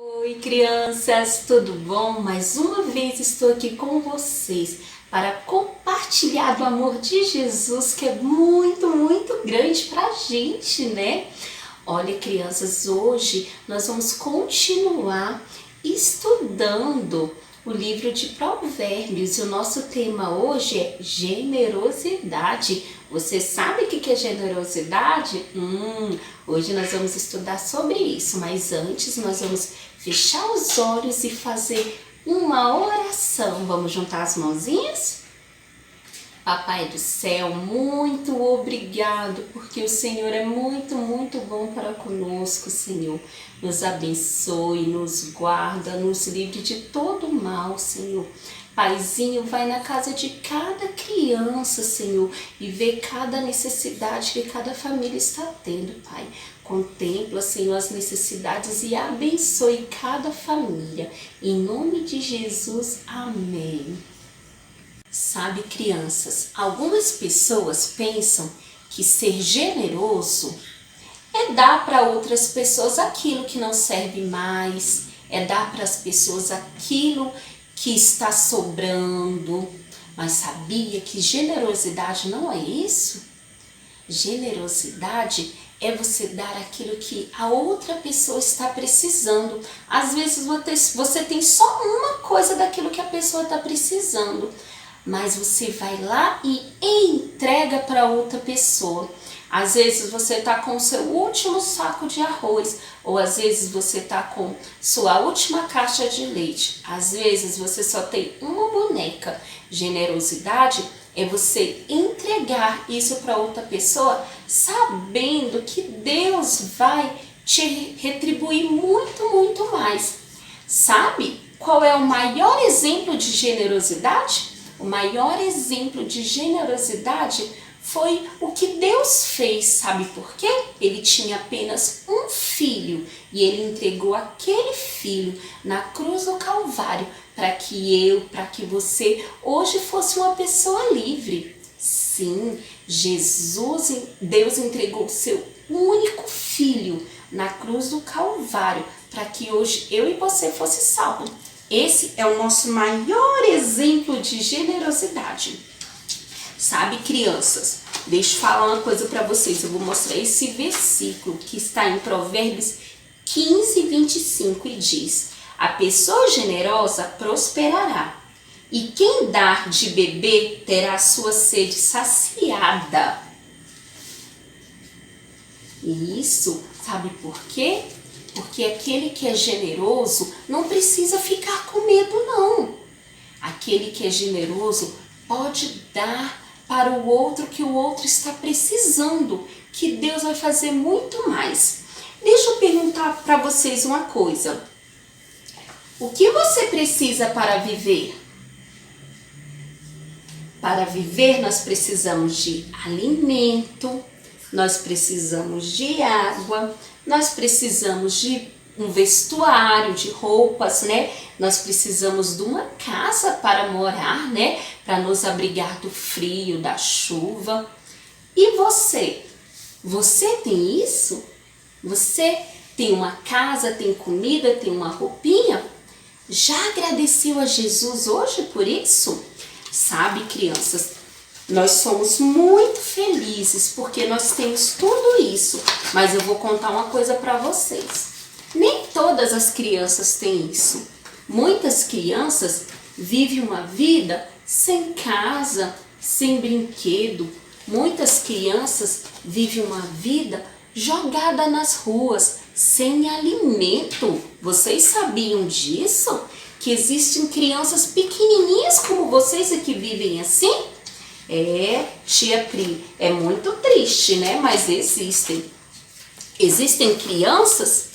Oi, crianças, tudo bom? Mais uma vez estou aqui com vocês para compartilhar do amor de Jesus, que é muito grande para a gente, né? Olha, crianças, hoje nós vamos continuar estudando o livro de Provérbios e o nosso tema hoje é generosidade. Você sabe o que é generosidade? Hoje nós vamos estudar sobre isso, mas antes nós vamos fechar os olhos e fazer uma oração. Vamos juntar as mãozinhas? Papai do céu, muito obrigado, porque o Senhor é muito bom para conosco, Senhor. Nos abençoe, nos guarda, nos livre de todo mal, Senhor. Paizinho, vai na casa de cada criança, Senhor, e vê cada necessidade que cada família está tendo, Pai. Contempla, Senhor, as necessidades e abençoe cada família. Em nome de Jesus, amém. Sabe, crianças, algumas pessoas pensam que ser generoso é dar para outras pessoas aquilo que não serve mais, é dar para as pessoas aquilo que está sobrando. Mas sabia que generosidade não é isso? Generosidade é você dar aquilo que a outra pessoa está precisando. Às vezes você tem só uma coisa daquilo que a pessoa está precisando, mas você vai lá e entrega para outra pessoa. Às vezes você está com o seu último saco de arroz, ou às vezes você está com sua última caixa de leite. Às vezes você só tem uma boneca. Generosidade é você entregar isso para outra pessoa, sabendo que Deus vai te retribuir muito mais. Sabe qual é o maior exemplo de generosidade? O maior exemplo de generosidade foi o que Deus fez, sabe por quê? Ele tinha apenas um filho e ele entregou aquele filho na cruz do Calvário para que você hoje fosse uma pessoa livre. Sim, Deus entregou o seu único filho na cruz do Calvário para que hoje eu e você fosse salvo. Esse é o nosso maior exemplo de generosidade. Sabe, crianças, deixa eu falar uma coisa para vocês. Eu vou mostrar esse versículo que está em Provérbios 15:25 e diz: a pessoa generosa prosperará, e quem dar de beber terá a sua sede saciada. E isso, sabe por quê? Porque aquele que é generoso não precisa ficar com medo, não. Aquele que é generoso pode dar para o outro que o outro está precisando, que Deus vai fazer muito mais. Deixa eu perguntar para vocês uma coisa. O que você precisa para viver? Para viver nós precisamos de alimento, nós precisamos de água, nós precisamos de um vestuário, de roupas, né? Nós precisamos de uma casa para morar, né? Para nos abrigar do frio, da chuva. E você? Você tem isso? Você tem uma casa, tem comida, tem uma roupinha? Já agradeceu a Jesus hoje por isso? Sabe, crianças, nós somos muito felizes porque nós temos tudo isso. Mas eu vou contar uma coisa para vocês. Nem todas as crianças têm isso. Muitas crianças vivem uma vida sem casa, sem brinquedo. Muitas crianças vivem uma vida jogada nas ruas, sem alimento. Vocês sabiam disso? Que existem crianças pequenininhas como vocês e que vivem assim? Tia Pri, é muito triste, né? Mas existem. Existem crianças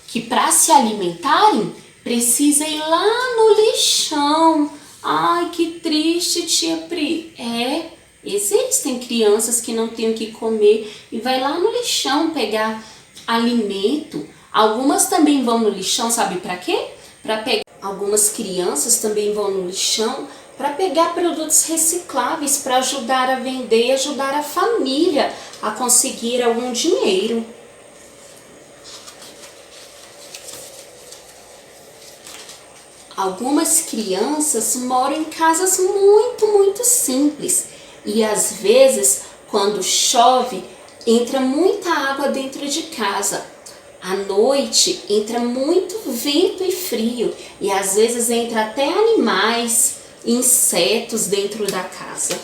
que para se alimentarem precisam ir lá no lixão. Ai, que triste, tia Pri. Existem crianças que não têm o que comer e vai lá no lixão pegar alimento. Algumas também vão no lixão, sabe para quê? Algumas crianças também vão no lixão para pegar produtos recicláveis para ajudar a vender e ajudar a família a conseguir algum dinheiro. Algumas crianças moram em casas muito, muito simples e às vezes, quando chove, entra muita água dentro de casa. À noite entra muito vento e frio e às vezes entra até animais, insetos dentro da casa.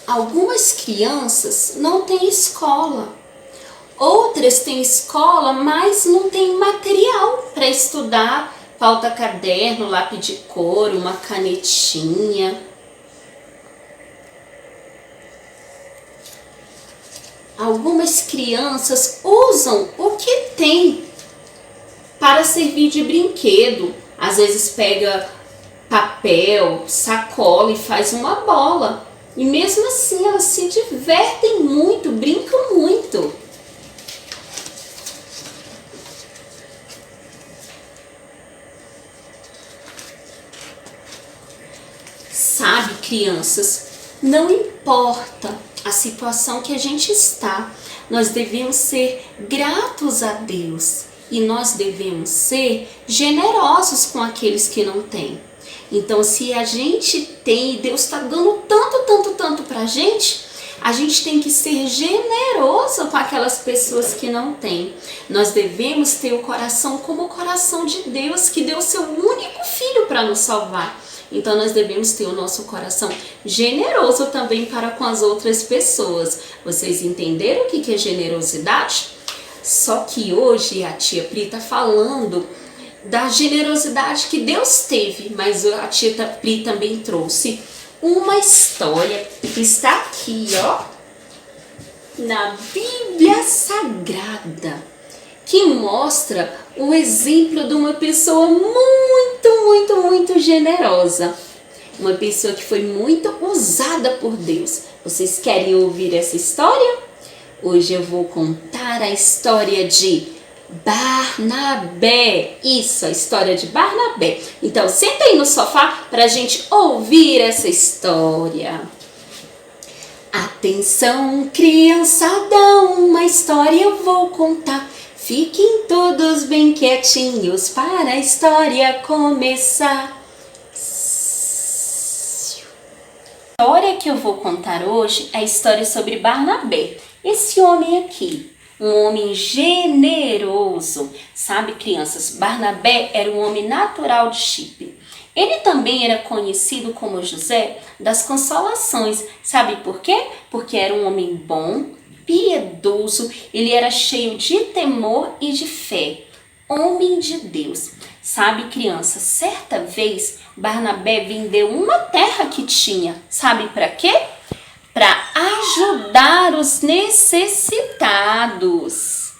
Algumas crianças não têm escola. Outras têm escola, mas não têm material para estudar. Falta caderno, lápis de cor, uma canetinha. Algumas crianças usam o que tem para servir de brinquedo. Às vezes pega papel, sacola e faz uma bola. E mesmo assim elas se divertem muito, brincam muito. Sabe, crianças, não importa a situação que a gente está, nós devemos ser gratos a Deus e nós devemos ser generosos com aqueles que não têm. Então, se a gente tem e Deus está dando tanto pra gente, a gente tem que ser generoso com aquelas pessoas que não têm. Nós devemos ter o coração como o coração de Deus, que deu seu único filho para nos salvar. Então nós devemos ter o nosso coração generoso também para com as outras pessoas. Vocês entenderam o que é generosidade? Só que hoje a tia Pri está falando da generosidade que Deus teve, mas a tia Pri também trouxe uma história que está aqui, ó, na Bíblia Sagrada, que mostra o exemplo de uma pessoa muito generosa. Uma pessoa que foi muito usada por Deus. Vocês querem ouvir essa história? Hoje eu vou contar a história de Barnabé. Isso, a história de Barnabé. Então, senta aí no sofá para a gente ouvir essa história. Atenção, criançada, uma história eu vou contar. Fiquem todos bem quietinhos para a história começar. A história que eu vou contar hoje é a história sobre Barnabé. Esse homem aqui, um homem generoso. Sabe, crianças, Barnabé era um homem natural de Chipre. Ele também era conhecido como José das Consolações. Sabe por quê? Porque era um homem bom, piedoso, ele era cheio de temor e de fé, homem de Deus. Sabe, criança, certa vez Barnabé vendeu uma terra que tinha, sabe para quê? Para ajudar os necessitados.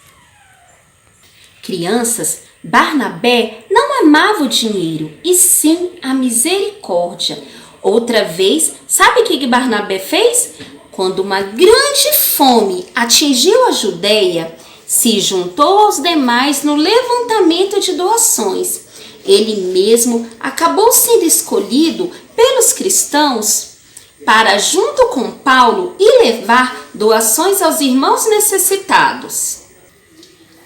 Crianças, Barnabé não amava o dinheiro, e sim a misericórdia. Outra vez, sabe o que Barnabé fez? Quando uma grande fome atingiu a Judeia, se juntou aos demais no levantamento de doações. Ele mesmo acabou sendo escolhido pelos cristãos para, junto com Paulo, ir levar doações aos irmãos necessitados.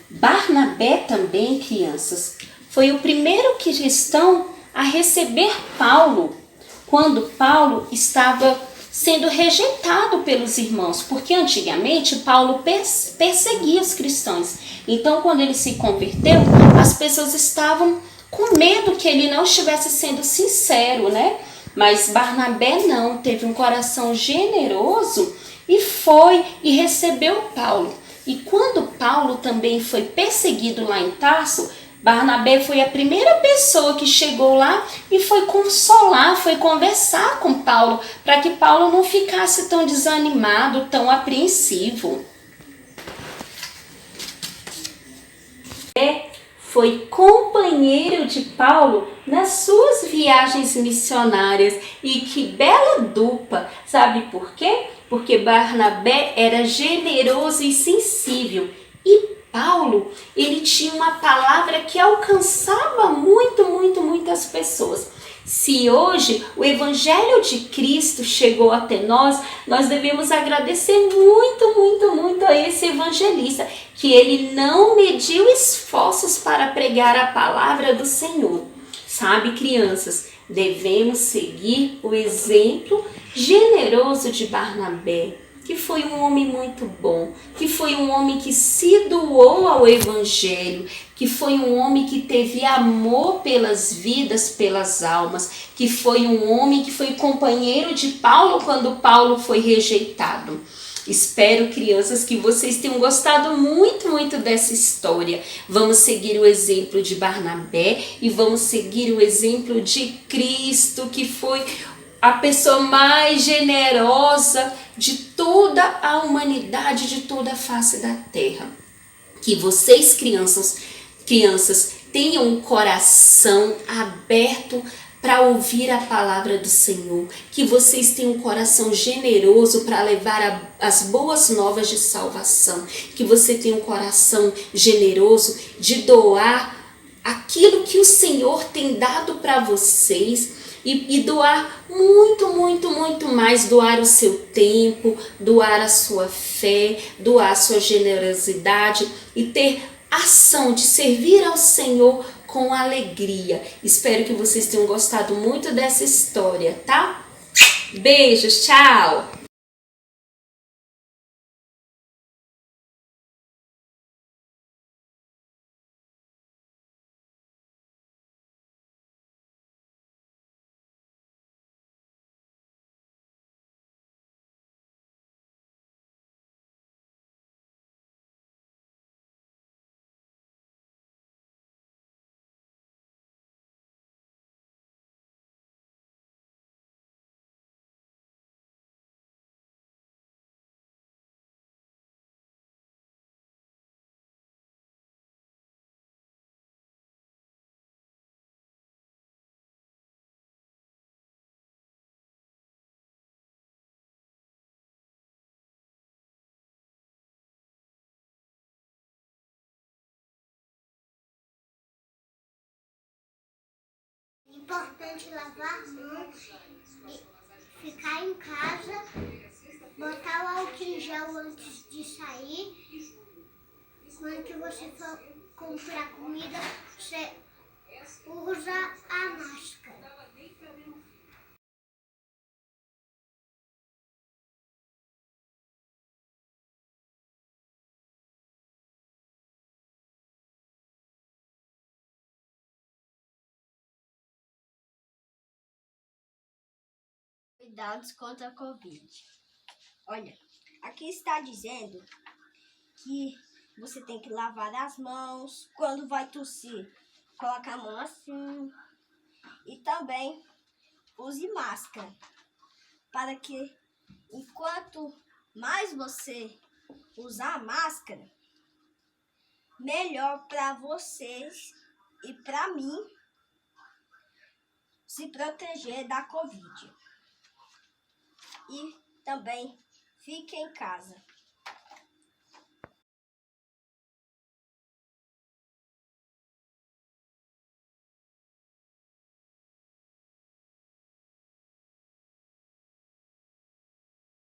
Barnabé também, crianças, foi o primeiro cristão a receber Paulo, quando Paulo estava sendo rejeitado pelos irmãos, porque antigamente Paulo perseguia os cristãos. Então, quando ele se converteu, as pessoas estavam com medo que ele não estivesse sendo sincero, né? Mas Barnabé não, teve um coração generoso e foi e recebeu Paulo. E quando Paulo também foi perseguido lá em Tarso, Barnabé foi a primeira pessoa que chegou lá e foi consolar, foi conversar com Paulo, para que Paulo não ficasse tão desanimado, tão apreensivo. Foi companheiro de Paulo nas suas viagens missionárias. E que bela dupla! Sabe por quê? Porque Barnabé era generoso e sensível. E Paulo, ele tinha uma palavra que alcançava muitas pessoas. Se hoje o Evangelho de Cristo chegou até nós, nós devemos agradecer muito, muito, muito a esse evangelista, que ele não mediu esforços para pregar a palavra do Senhor. Sabe, crianças, devemos seguir o exemplo generoso de Barnabé, que foi um homem muito bom, que foi um homem que se doou ao Evangelho, que foi um homem que teve amor pelas vidas, pelas almas, que foi um homem que foi companheiro de Paulo quando Paulo foi rejeitado. Espero, crianças, que vocês tenham gostado muito, muito dessa história. Vamos seguir o exemplo de Barnabé e vamos seguir o exemplo de Cristo, que foi a pessoa mais generosa de toda a humanidade, de toda a face da terra. Que vocês, crianças tenham um coração aberto para ouvir a palavra do Senhor, que vocês tenham um coração generoso para levar as boas novas de salvação, que você tenha um coração generoso de doar aquilo que o Senhor tem dado para vocês, e doar muito, muito, muito mais, doar o seu tempo, doar a sua fé, doar a sua generosidade e ter ação de servir ao Senhor com alegria. Espero que vocês tenham gostado muito dessa história, tá? Beijos, tchau! É importante lavar a mão, ficar em casa, botar o álcool em gel antes de sair. Quando que você for comprar comida, você usa a máscara. Cuidados contra a Covid. Olha, aqui está dizendo que você tem que lavar as mãos quando vai tossir. Coloca a mão assim e também use máscara para que enquanto mais você usar a máscara, melhor para vocês e para mim se proteger da Covid. E também fique em casa.